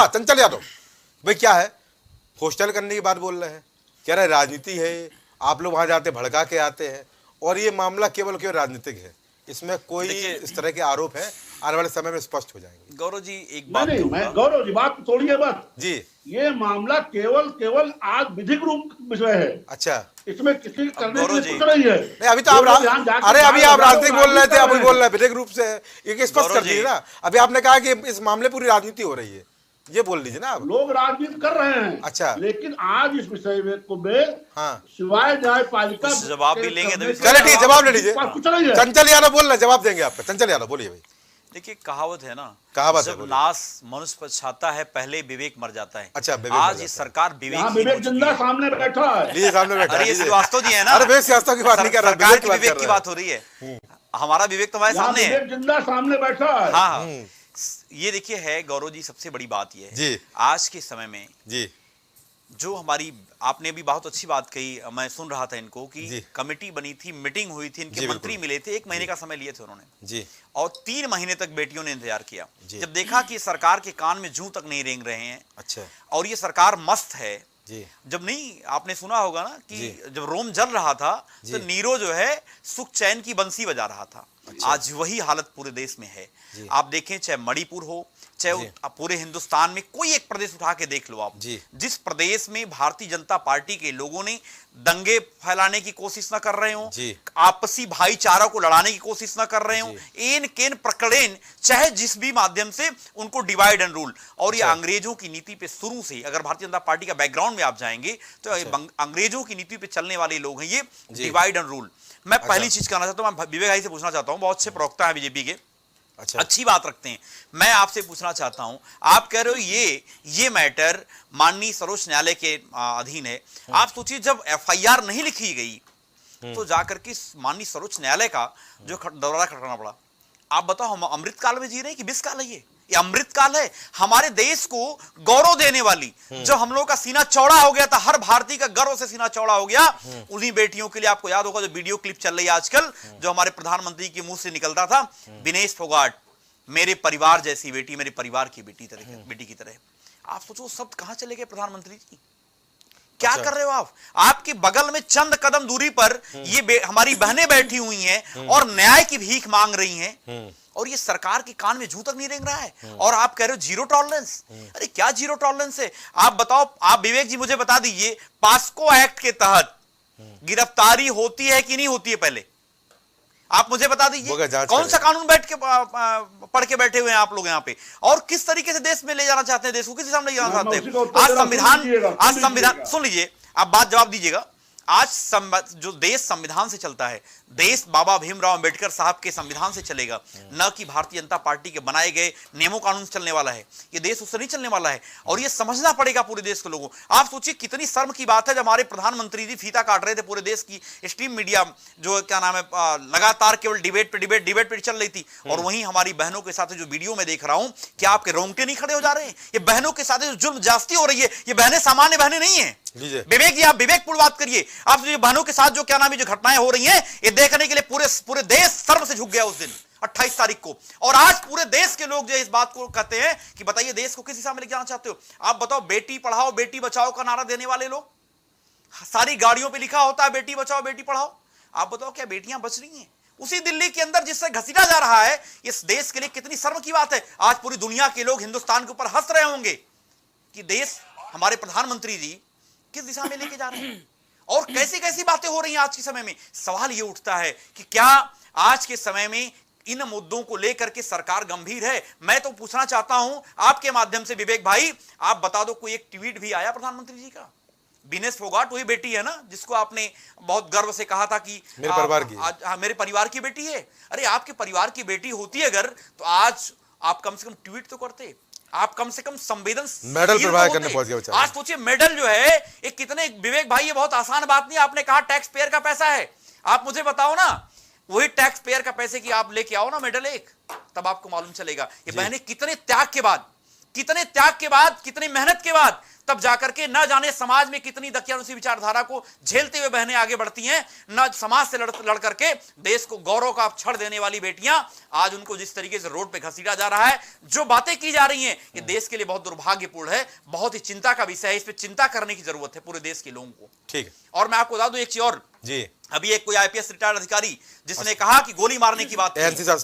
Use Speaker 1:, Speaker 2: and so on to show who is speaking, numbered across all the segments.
Speaker 1: बात चंचल यादव भाई क्या है, हॉस्टल करने की बात बोल रहे हैं, कह रहे राजनीति है, आप लोग वहां जाते भड़का के आते हैं, और ये मामला केवल राजनीतिक है, इसमें कोई इस तरह के आरोप है आने वाले समय में स्पष्ट हो जाएंगे।
Speaker 2: गौरव जी एक बात
Speaker 3: नहीं, मैं गौरव जी बात छोड़िए बात
Speaker 1: जी,
Speaker 3: ये मामला केवल आज विधिक रूप विषय है।
Speaker 1: अच्छा,
Speaker 3: इसमें किसी करने
Speaker 2: गौरव
Speaker 3: की
Speaker 2: जी
Speaker 3: कुछ नहीं है।
Speaker 1: नहीं अभी तो आप अरे अभी आप राजनीतिक बोल रहे थे, अभी बोल रहे हैं विधिक रूप से, ये स्पष्ट कर दीजिए ना। अभी आपने कहा कि इस मामले पूरी राजनीति हो रही है, ये बोल लीजिए ना आप।
Speaker 3: लोग राजनीति कर रहे हैं,
Speaker 1: अच्छा,
Speaker 3: लेकिन आज इस विषय में
Speaker 1: हाँ,
Speaker 3: सिवाय न्यायपालिका
Speaker 2: जवाब भी लेंगे।
Speaker 1: चले ठीक, जवाब ले लीजिए।
Speaker 3: कुछ नहीं है।
Speaker 1: चंचल यादव बोल रहे, जवाब देंगे आपका। चंचल यादव बोलिए भाई।
Speaker 2: देखिए कहावत है ना,
Speaker 1: कहावत
Speaker 2: जब नाश मनुष्य पर छाता है पहले विवेक मर जाता है।
Speaker 1: अच्छा,
Speaker 2: आज ये सरकार
Speaker 3: विवेक जिंदा सामने बैठा है।
Speaker 1: लीजिए सामने बैठा
Speaker 2: है। श्रीवास्तव जी है ना,
Speaker 1: अरे विवेक श्रीवास्तव की बात नहीं कर रहा,
Speaker 2: सरकार के विवेक की बात हो रही है। हमारा विवेक तो हमारे सामने है,
Speaker 3: जिंदा सामने बैठा है।
Speaker 2: हाँ, ये देखिए है गौरव जी, सबसे बड़ी बात ये है आज के समय में
Speaker 1: जी, जो
Speaker 2: हमारी, आपने भी बहुत अच्छी बात कही, मैं सुन रहा था इनको कि कमेटी बनी थी, मीटिंग हुई थी, इनके मंत्री मिले थे, 1 महीने का समय लिए थे उन्होंने जी, और 3 महीने तक बेटियों ने इंतजार किया। जब देखा कि सरकार के कान में जूं तक नहीं रेंग रहे हैं, अच्छा, और ये सरकार मस्त है जी, जब नहीं, आपने सुना होगा ना कि जब रोम जल रहा था तो नीरो जो है सुख चैन की बंसी बजा रहा था। अच्छा। आज वही हालत पूरे देश में है। आप देखें, चाहे मणिपुर हो, चाहे पूरे हिंदुस्तान में कोई एक प्रदेश उठा के देख लो आप, जिस प्रदेश में भारतीय जनता पार्टी के लोगों ने दंगे फैलाने की कोशिश न कर रहे हो, आपसी भाईचारा को लड़ाने की कोशिश न कर रहे हो, एन केन प्रकरण, चाहे जिस भी माध्यम से उनको डिवाइड एंड रूल, और ये अंग्रेजों की नीति पे शुरू से, अगर भारतीय जनता पार्टी का बैकग्राउंड में आप जाएंगे तो अंग्रेजों की नीति पे चलने वाले लोग हैं ये, डिवाइड एंड रूल। मैं पहली चीज कहना चाहता हूं, मैं विवेक भाई से पूछना चाहता हूं, बहुत अच्छे प्रवक्ता हैं बीजेपी के, अच्छा, अच्छी बात रखते हैं। मैं आपसे पूछना चाहता हूं, आप कह रहे हो ये मैटर माननीय सर्वोच्च न्यायालय के अधीन है। आप सोचिए, जब एफआईआर नहीं लिखी गई तो जाकर के माननीय सर्वोच्च न्यायालय का जो दौरा खटकना पड़ा। आप बताओ, हम अमृतकाल में जी रहे हैं कि विष काल है? ये अमृतकाल है। हमारे देश को गौरव देने वाली, जो हम लोगों का सीना चौड़ा हो गया था, हर भारतीय का गर्व से सीना चौड़ा हो गया, उन्हीं बेटियों के लिए, आपको याद होगा जो वीडियो क्लिप चल रही है आजकल, जो हमारे प्रधानमंत्री के मुंह से निकलता था, विनेश फोगाट, मेरे परिवार जैसी बेटी, मेरे परिवार की बेटी की तरह। आप सोचो शब्द कहां चले गए प्रधानमंत्री जी, क्या कर रहे हो आप? आपके बगल में चंद कदम दूरी पर ये हमारी बहनें बैठी हुई हैं और न्याय की भीख मांग रही हैं, और ये सरकार के कान में जूं तक नहीं रेंग रहा है, और आप कह रहे हो जीरो टॉलरेंस। अरे क्या जीरो टॉलरेंस है? आप बताओ, आप विवेक जी मुझे बता दीजिए, पास्को एक्ट के तहत गिरफ्तारी होती है कि नहीं होती है? पहले आप मुझे बता दीजिए, कौन सा कानून बैठ के पढ़ के बैठे हुए हैं आप लोग यहाँ पे, और किस तरीके से देश में ले जाना चाहते हैं, देश को किस हिसाब से ले जाना चाहते हैं? आज संविधान सुन लीजिए, आप बात जवाब दीजिएगा। आज जो देश संविधान से चलता है, देश बाबा भीमराव अंबेडकर साहब के संविधान से चलेगा, न कि भारतीय जनता पार्टी के बनाए गए नियमों कानून से चलने वाला है। ये देश उससे नहीं चलने वाला है, और ये समझना पड़ेगा पूरे देश के लोगों। आप सोचिए कितनी शर्म की बात है, जब हमारे प्रधानमंत्री जी फीता काट रहे थे पूरे देश की, स्ट्रीम मीडिया जो क्या नाम है, लगातार केवल डिबेट पे चल रही थी, और वहीं हमारी बहनों के साथ जो वीडियो में देख रहा हूं, क्या आपके रोंगटे नहीं खड़े हो जा रहे हैं? ये बहनों के साथ जो जुल्म जास्ती हो रही है, ये बहनें सामान्य बहनें नहीं है। विवेक जी, आप विवेकपूर्ण बात करिए। आप जो बहनों के साथ जो क्या नाम है, जो घटनाएं हो रही हैं, ये देखने के लिए पूरे देश शर्म से झुक गया उस दिन 28 तारीख को, और आज पूरे देश के लोग जो इस बात को कहते हैं कि बताइए देश को किस हिसाब में लेके जाना चाहते हो? आप बताओ, बेटी पढ़ाओ बेटी बचाओ का नारा देने वाले लोग, सारी गाड़ियों पे लिखा होता है बेटी बचाओ बेटी पढ़ाओ। आप बताओ क्या बेटियां बच रही हैं? उसी दिल्ली के अंदर जिससे घसीटा जा रहा है, इस देश के लिए कितनी शर्म की बात है। आज पूरी दुनिया के लोग हिंदुस्तान के ऊपर हंस रहे होंगे कि देश, हमारे प्रधानमंत्री जी किस दिशा में लेके जा रहे हैं, और कैसी कैसी बातें हो रही हैं आज के समय में। सवाल यह उठता है कि क्या आज के समय में इन मुद्दों को लेकर के सरकार गंभीर है? मैं तो पूछना चाहता हूं आपके माध्यम से, विवेक भाई आप बता दो, कोई एक ट्वीट भी आया प्रधानमंत्री जी का? विनेश फोगाट वही बेटी है ना जिसको आपने बहुत गर्व से कहा था कि
Speaker 1: मेरे परिवार की,
Speaker 2: मेरे परिवार की बेटी है। अरे आपके परिवार की बेटी होती अगर, तो आज आप कम से कम ट्वीट तो करते, आप कम से कम संवेदनशील
Speaker 1: मेडल प्रदान करने पहुंच गए।
Speaker 2: आज सोचिए मेडल जो है एक कितने, विवेक भाई ये बहुत आसान बात नहीं। आपने कहा टैक्स पेयर का पैसा है, आप मुझे बताओ ना, वही टैक्स पेयर का पैसे की आप लेके आओ ना मेडल एक, तब आपको मालूम चलेगा ये बहनें कितने त्याग के बाद, कितनी मेहनत के बाद तब जाकर के न जाने समाज में कितनी दकियानुसी विचारधारा को झेलते हुए बहनें आगे बढ़ती हैं, न समाज से लड़ करके देश को गौरव का क्षण देने वाली बेटियां, आज उनको जिस तरीके से रोड पे घसीटा जा रहा है, जो बातें की जा रही हैं, ये देश के लिए बहुत दुर्भाग्यपूर्ण है, बहुत ही चिंता का विषय है। इस पे चिंता करने की जरूरत है पूरे देश के लोगों को।
Speaker 1: ठीक।
Speaker 2: और मैं आपको बता दूं एक चीज और
Speaker 1: जी,
Speaker 2: अभी एक कोई आईपीएस रिटायर्ड अधिकारी जिसने कहा कि गोली मारने की बात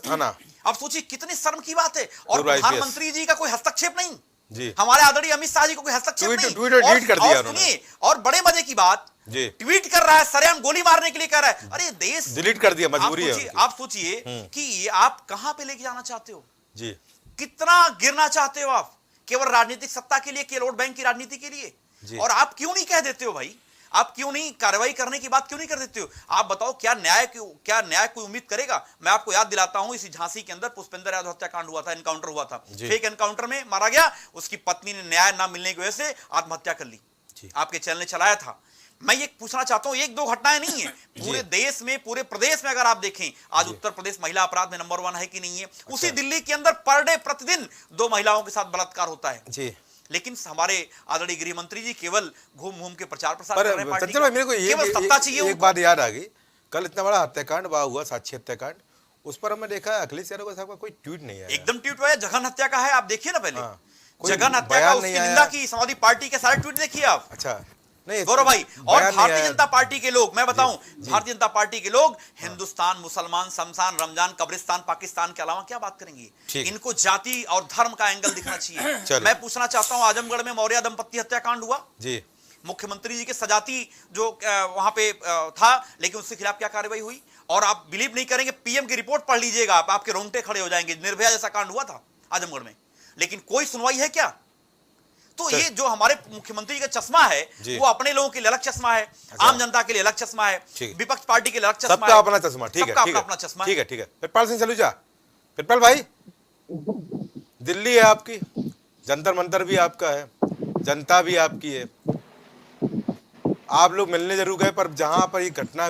Speaker 1: थाना,
Speaker 2: अब सोचिए कितनी शर्म की बात है। और प्रधानमंत्री जी का कोई हस्तक्षेप नहीं
Speaker 1: जी,
Speaker 2: हमारे आदरणीय अमित शाह जी को कोई हस्तक्षेप नहीं।
Speaker 1: ट्वीट कर दिया
Speaker 2: सुनिए, और बड़े मजे की बात, ट्वीट कर रहा है, सरेआम गोली मारने के लिए कह रहा है। अरे देश
Speaker 1: डिलीट कर दिया, मजबूरी है।
Speaker 2: आप सोचिए कि ये आप कहां पे लेके जाना चाहते हो
Speaker 1: जी,
Speaker 2: कितना गिरना चाहते हो आप, केवल राजनीतिक सत्ता के लिए, केवल वोट बैंक की राजनीति के लिए। और आप क्यों नहीं कह देते हो भाई, आप क्यों नहीं कार्रवाई करने की बात क्यों नहीं कर देते हो? आप बताओ क्या न्याय कोई उम्मीद करेगा? मैं आपको याद दिलाता हूं, इसी झांसी के अंदर पुष्पेंद्र यादव हत्याकांड हुआ था, एनकाउंटर हुआ था, फेक एनकाउंटर में मारा गया, उसकी पत्नी ने न्याय ना मिलने की वजह से आत्महत्या कर ली, आपके चैनल ने चलाया था। मैं ये पूछना चाहता हूं, एक दो घटनाएं नहीं है, पूरे देश में, पूरे प्रदेश में अगर आप देखें, आज उत्तर प्रदेश महिला अपराध में नंबर 1 है कि नहीं है? उसी दिल्ली के अंदर पर डे प्रतिदिन 2 महिलाओं के साथ बलात्कार होता है जी। लेकिन हमारे आदरणीय गृह मंत्री जी केवल घूम के प्रचार प्रसार कर रहे हैं पार्टी का।
Speaker 1: मेरे को
Speaker 2: केवल सत्ता चाहिए।
Speaker 1: एक बात याद आ गई, कल इतना बड़ा हत्याकांड हुआ, साक्षी हत्याकांड, उस पर हमने देखा अखिलेश यादव साहब का कोई ट्वीट नहीं आया।
Speaker 2: एकदम ट्वीट हुआ है, जघन हत्या का है, आप देखिए ना पहले जघन हत्या का, उसकी निंदा की समाजवादी पार्टी के सारे ट्वीट देखिए आप।
Speaker 1: अच्छा नहीं
Speaker 2: गौरव भाई, और भारतीय जनता पार्टी के लोग, मैं बताऊं, भारतीय जनता पार्टी के लोग हिंदुस्तान, मुसलमान, शमशान, रमजान, कब्रिस्तान, पाकिस्तान के अलावा क्या बात करेंगे? इनको जाति और धर्म का एंगल दिखना चाहिए। मैं पूछना चाहता हूं, आजमगढ़ में मौर्य दंपत्ति हत्याकांड हुआ जी, मुख्यमंत्री जी के सजाती जो वहां पे था, लेकिन उसके खिलाफ क्या कार्रवाई हुई? और आप बिलीव नहीं करेंगे, पीएम की रिपोर्ट पढ़ लीजिएगा आप, आपके रोंगटे खड़े हो जाएंगे। निर्भया जैसा कांड हुआ था आजमगढ़ में, लेकिन कोई सुनवाई है क्या? तो ये जो हमारे मुख्यमंत्री का चश्मा है, वो अपने लोगों के लिए अलग चश्मा है, आम जनता के लिए अलग चश्मा है, विपक्ष पार्टी के लिए अलग चश्मा है,
Speaker 1: सबका अपना चश्मा। ठीक है,
Speaker 2: अपना चश्मा।
Speaker 1: ठीक है, ठीक है। पिरपाल सिंह सलूजा, पिरपाल भाई, दिल्ली है आपकी, जंतर मंतर भी आपका है, जनता भी आपकी है, आप लोग मिलने जरूर गए, पर जहां पर ये घटना